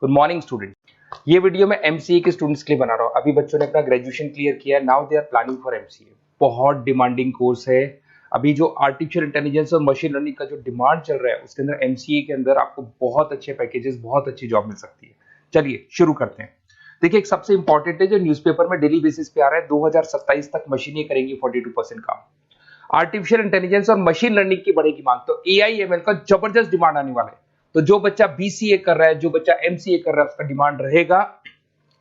Good morning student. ये video मैं MCA के स्टूडेंट्स के लिए बना रहा हूँ। अभी बच्चों ने अपना ग्रेजुएशन क्लियर किया है, now they are planning for MCA. बहुत डिमांडिंग कोर्स है। अभी जो आर्टिफिशियल इंटेलिजेंस और मशीन लर्निंग का जो डिमांड चल रहा है उसके अंदर एमसीए के अंदर आपको बहुत अच्छे पैकेजेस, बहुत अच्छी जॉब मिल सकती है। चलिए शुरू करते हैं। देखिए, एक सबसे इंपॉर्टेंट है जो न्यूज़पेपर में डेली बेसिस पे आ रहा है, 2027 तक मशीनें करेंगी 42% काम। आर्टिफिशियल इंटेलिजेंस और मशीन लर्निंग की बढ़ेगी मांग, तो एआईएमएल का जबरदस्त डिमांड आने वाला है। तो जो बच्चा बीसीए कर रहा है, जो बच्चा एमसीए कर रहा है, उसका डिमांड रहेगा।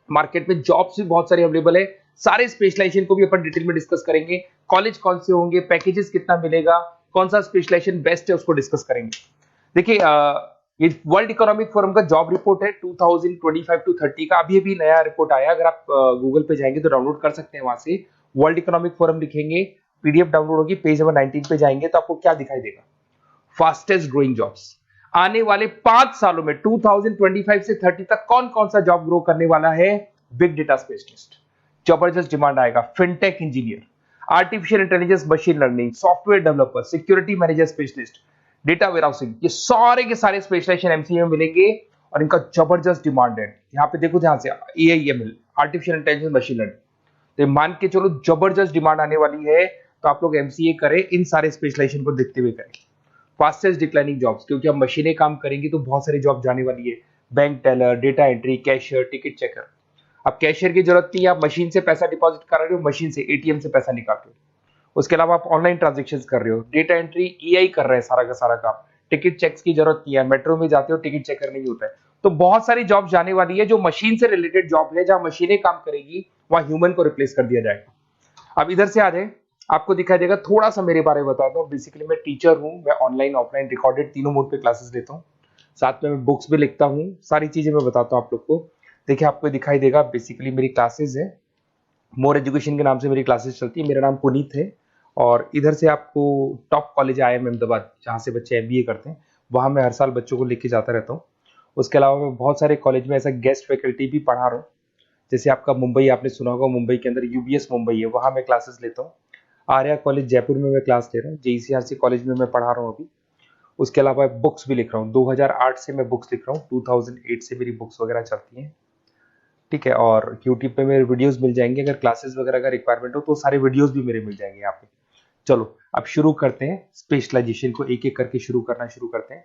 मार्केट में जॉब्स भी बहुत सारे अवेलेबल है। सारे स्पेशलाइजेशन को भी अपन डिटेल में डिस्कस करेंगे। कॉलेज कौन से होंगे, पैकेजेस कितना मिलेगा, कौन सा स्पेशलाइजेशन बेस्ट है, उसको डिस्कस करेंगे। देखिए, ये वर्ल्ड इकोनॉमिक फोरम का जॉब रिपोर्ट है 2025 टू 30 का। अभी अभी नया रिपोर्ट आया, अगर आप गूगल पे जाएंगे तो डाउनलोड कर सकते हैं। वहां से वर्ल्ड इकोनॉमिक फोरम लिखेंगे, पीडीएफ डाउनलोड होगी, पेज नंबर 19 पे जाएंगे तो आपको क्या दिखाई देगा, फास्टेस्ट ग्रोइंग जॉब्स। आने वाले 5 सालों में 2025 से 30 तक कौन कौन सा जॉब ग्रो करने वाला है। बिग डेटा स्पेशलिस्ट, जबरदस्त डिमांड आएगा। Fintech engineer, artificial intelligence, machine learning, software developer, security manager specialist, data warehousing, ये सारे के सारे स्पेशलाइजेशन एमसीए में मिलेंगे और इनका जबरदस्त डिमांड है। यहाँ पे देखो, ध्यान से, AIML, artificial intelligence, machine learning, तो मान के चलो जबरदस्त डिमांड आने वाली है। तो आप लोग एमसीए करें, इन सारे स्पेशलाइजेशन को देखते हुए करें। फास्टेस्ट डिक्लाइनिंग जॉब्स, क्योंकि अब मशीनें काम करेंगी तो बहुत सारी जॉब जाने वाली है। Bank teller, data entry, cashier, ticket checker. अब कैशियर की जरूरत नहीं है, आप मशीन से पैसा डिपॉजिट कर रहे हो, मशीन से एटीएम से पैसा निकाल रहे हो। उसके अलावा आप ऑनलाइन ट्रांजेक्शन कर रहे हो। डेटा एंट्री एआई कर रहा है सारा का सारा काम। टिकट चेक्स की जरूरत नहीं है, मेट्रो में जाते हो टिकट चेकर नहीं होता है। तो बहुत सारी जॉब जाने वाली है जो मशीन से रिलेटेड जॉब है, जहां मशीनें काम करेगी वहां ह्यूमन को रिप्लेस कर दिया जाएगा। अब इधर से आ जाए, आपको दिखाई देगा। थोड़ा सा मेरे बारे में बता दो। बेसिकली मैं टीचर हूँ, मैं ऑनलाइन ऑफलाइन रिकॉर्डेड तीनों मोड पे क्लासेस लेता हूँ। साथ में मैं बुक्स भी लिखता हूँ, सारी चीजें मैं बताता हूँ आप लोग को। देखिए, आपको दिखाई देगा, बेसिकली मेरी क्लासेस है, मोर एजुकेशन के नाम से मेरी क्लासेस चलती है। मेरा नाम पुनीत है। और इधर से आपको टॉप कॉलेज आईआईएम अहमदाबाद, जहाँ से बच्चे एमबीए करते हैं, वहाँ मैं हर साल बच्चों को लेके जाता रहता हूँ। उसके अलावा मैं बहुत सारे कॉलेज में ऐसा गेस्ट फैकल्टी भी पढ़ा रहा हूँ। जैसे आपका मुंबई, आपने सुना होगा, मुंबई के अंदर यूबीएस मुंबई है, वहाँ मैं क्लासेस लेता हूँ। आर्या कॉलेज जयपुर में मैं क्लास ले रहा हूँ। जेईसीआरसी कॉलेज में मैं पढ़ा रहा हूँ अभी। उसके अलावा बुक्स भी लिख रहा हूँ। 2008 से मैं बुक्स लिख रहा हूँ, 2008 से मेरी बुक्स वगैरह चलती हैं। ठीक है, और यूट्यूब पे मेरे वीडियोस मिल जाएंगे। अगर क्लासेस वगैरह का रिक्वायरमेंट हो तो सारे वीडियोस भी मेरे मिल जाएंगे यहाँ पे। चलो अब शुरू करते हैं, स्पेशलाइजेशन को एक एक करके शुरू करते हैं।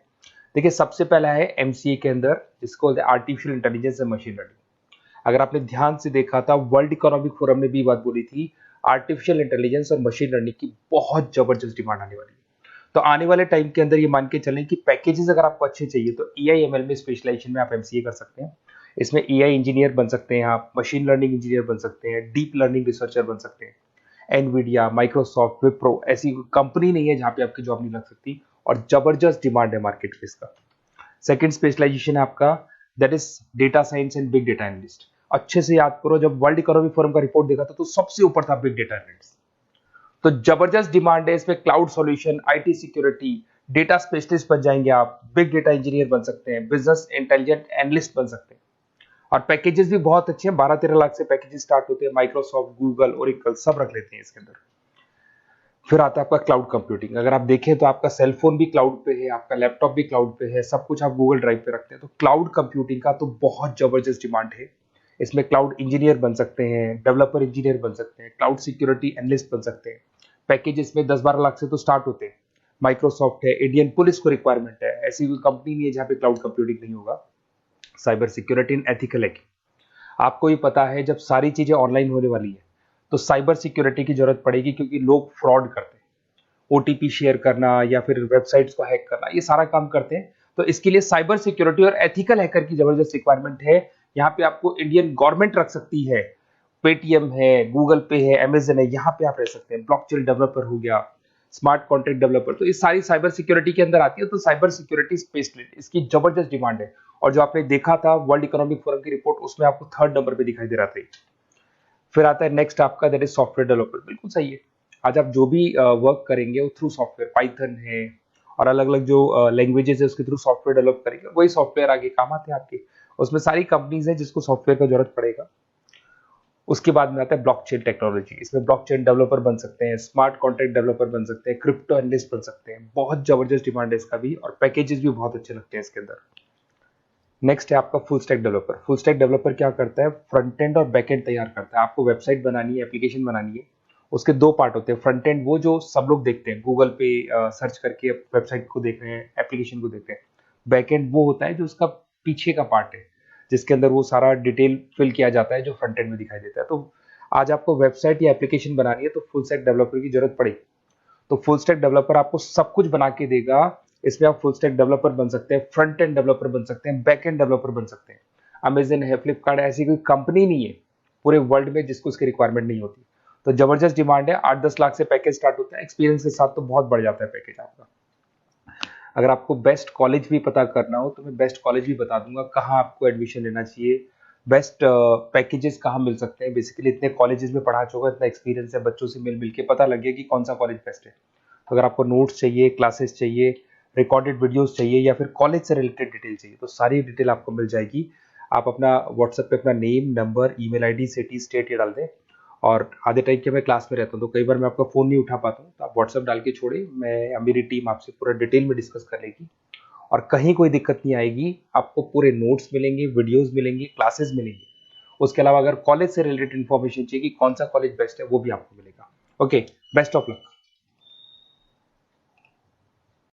देखिए, सबसे पहला है एमसीए के अंदर, जिसको artificial intelligence and machine learning. अगर आपने ध्यान से देखा था, वर्ल्ड इकोनॉमिक फोरम ने भी बात बोली थी, आर्टिफिशियल इंटेलिजेंस और मशीन लर्निंग की बहुत जबरदस्त डिमांड आने वाली है। तो आने वाले टाइम के अंदर ये मान के चलें कि पैकेजेस अगर आपको अच्छे चाहिए तो एआईएमएल में स्पेशलाइजेशन में आप एमसीए कर सकते हैं। इसमें एआई इंजीनियर बन सकते हैं, आप मशीन लर्निंग इंजीनियर बन सकते हैं, डीप लर्निंग रिसर्चर बन सकते हैं। एनवीडिया, माइक्रोसॉफ्ट, विप्रो, ऐसी कंपनी नहीं है जहां पे आपकी जॉब नहीं लग सकती, और जबरदस्त डिमांड है मार्केट में इसका। सेकंड स्पेशलाइजेशन है आपका, that is data science and big data analyst. अच्छे से याद करो, जब वर्ल्ड इकोनॉमिक फोरम का रिपोर्ट देखा था तो सबसे ऊपर था बिग डेटा एनालिस्ट। तो जबरदस्त डिमांड है इसमें। Cloud solution, IT security, data specialist बन जाएंगे आप, बिग डेटा इंजीनियर बन सकते हैं, बिजनेस इंटेलिजेंट एनालिस्ट बन सकते हैं। और पैकेजेस भी बहुत अच्छे हैं, 12-13 लाख से पैकेजेस स्टार्ट होते हैं। माइक्रोसॉफ्ट, गूगल, ओरेकल सब रख लेते हैं इसके अंदर। फिर आता है आपका क्लाउड कंप्यूटिंग। अगर आप देखें तो आपका सेलफोन भी क्लाउड पे है, आपका लैपटॉप भी क्लाउड पे है, सब कुछ आप गूगल ड्राइव पे रखते हैं। तो क्लाउड कंप्यूटिंग का तो बहुत जबरदस्त डिमांड है। इसमें क्लाउड इंजीनियर बन सकते हैं, डेवलपर इंजीनियर बन सकते हैं, क्लाउड सिक्योरिटी एनालिस्ट बन सकते हैं। पैकेज इसमें 10-12 लाख से तो स्टार्ट होते हैं। माइक्रोसॉफ्ट है, इंडियन पुलिस को रिक्वायरमेंट है, ऐसी कोई कंपनी नहीं है जहां पे क्लाउड कंप्यूटिंग नहीं होगा। Cyber security and ethical hacking, आपको ही पता है जब सारी चीजें ऑनलाइन होने वाली है तो साइबर सिक्योरिटी की जरूरत पड़ेगी, क्योंकि लोग फ्रॉड करते हैं। ओटीपी शेयर करना या फिर वेबसाइट्स को हैक करना, ये सारा काम करते हैं। तो इसके लिए साइबर सिक्योरिटी और एथिकल हैकर की जबरदस्त रिक्वायरमेंट है। यहाँ पे आपको इंडियन गवर्नमेंट रख सकती है, पेटीएम है, गूगल पे है, अमेजन है, यहाँ पे आप रह सकते हैं। ब्लॉकचेन डेवलपर हो गया, स्मार्ट कॉन्ट्रैक्ट डेवलपर, तो ये सारी साइबर सिक्योरिटी के अंदर आती है। तो साइबर सिक्योरिटी स्पेशलिस्ट, इसकी जबरदस्त डिमांड है। और जो आपने देखा था वर्ल्ड इकोनॉमिक फोरम की रिपोर्ट, उसमें आपको 3rd नंबर पे दिखाई दे रहा था। फिर आता है नेक्स्ट आपका, दैट इज सॉफ्टवेयर डेवलपर। बिल्कुल सही है। आज आप जो भी वर्क करेंगे वो थ्रू सॉफ्टवेयर, पाइथन है और अलग अलग जो लैंग्वेजेस है उसके थ्रू सॉफ्टवेयर डेवलप करेंगे, वही सॉफ्टवेयर आगे काम आते हैं आपके। उसमें सारी कंपनीज है जिसको सॉफ्टवेयर का जरूरत पड़ेगा। उसके बाद में आता है ब्लॉकचेन टेक्नोलॉजी। इसमें ब्लॉकचेन डेवलपर बन सकते हैं, स्मार्ट कॉन्ट्रैक्ट डेवलपर बन सकते हैं, क्रिप्टो एनालिस्ट बन सकते हैं। बहुत जबरदस्त डिमांड है इसका भी, और पैकेजेस भी बहुत अच्छे लगते हैं इसके अंदर। नेक्स्ट है आपका full stack developer. Full stack developer क्या करता है, फ्रंट एंड और बैक एंड तैयार करता है। आपको वेबसाइट बनानी है, एप्लीकेशन बनानी है, उसके दो पार्ट होते हैं। फ्रंट एंड वो जो सब लोग देखते हैं, गूगल पे सर्च करके वेबसाइट को देख रहे हैं, एप्लीकेशन को देख रहे हैं। बैक एंड वो होता है जो उसका पीछे का पार्ट है, जिसके अंदर वो सारा डिटेल फिल किया जाता है जो फ्रंट एंड में दिखाई देता है। तो आज आपको वेबसाइट या एप्लीकेशन बनानी है तो फुल स्टैक डेवलपर की जरूरत पड़ेगी। तो फुल स्टैक डेवलपर आपको सब कुछ बना के देगा। इसमें आप फुल स्टैक डेवलपर बन सकते हैं, फ्रंट एंड डेवलपर बन सकते हैं, बैक एंड डेवलपर बन सकते हैं। अमेजन है, फ्लिपकार्ट, ऐसी कोई कंपनी नहीं है पूरे वर्ल्ड में जिसको उसकी रिक्वायरमेंट नहीं होती। तो जबरदस्त डिमांड है, 8-10 लाख से पैकेज स्टार्ट होता है, एक्सपीरियंस के साथ तो बहुत बढ़ जाता है पैकेज आपका। अगर आपको बेस्ट कॉलेज भी पता करना हो तो मैं बेस्ट कॉलेज भी बता दूंगा, कहाँ आपको एडमिशन लेना चाहिए, बेस्ट पैकेजेस कहाँ मिल सकते हैं। बेसिकली इतने कॉलेजेस में पढ़ा चुका, इतना एक्सपीरियंस है, बच्चों से मिल मिल के पता लग गया कि कौन सा कॉलेज बेस्ट है। तो अगर आपको नोट्स चाहिए, क्लासेस चाहिए, रिकॉर्डेड वीडियोस चाहिए, या फिर कॉलेज से रिलेटेड डिटेल चाहिए, तो सारी डिटेल आपको मिल जाएगी। आप अपना व्हाट्सएप पे अपना name, number, email ID, city, state ये डाल दें। और आधे टाइम के मैं क्लास में रहता हूँ तो कई बार मैं आपका फ़ोन नहीं उठा पाता हूँ, तो आप व्हाट्सएप डाल के छोड़े, मैं या मेरी टीम आपसे पूरा डिटेल में डिस्कस कर लेगी। और कहीं कोई दिक्कत नहीं आएगी, आपको पूरे नोट्स मिलेंगे, वीडियोस मिलेंगे, क्लासेस मिलेंगे। उसके अलावा अगर कॉलेज से रिलेटेड इन्फॉर्मेशन चाहिए कि कौन सा कॉलेज बेस्ट है, वो भी आपको मिलेगा। Okay, best of luck.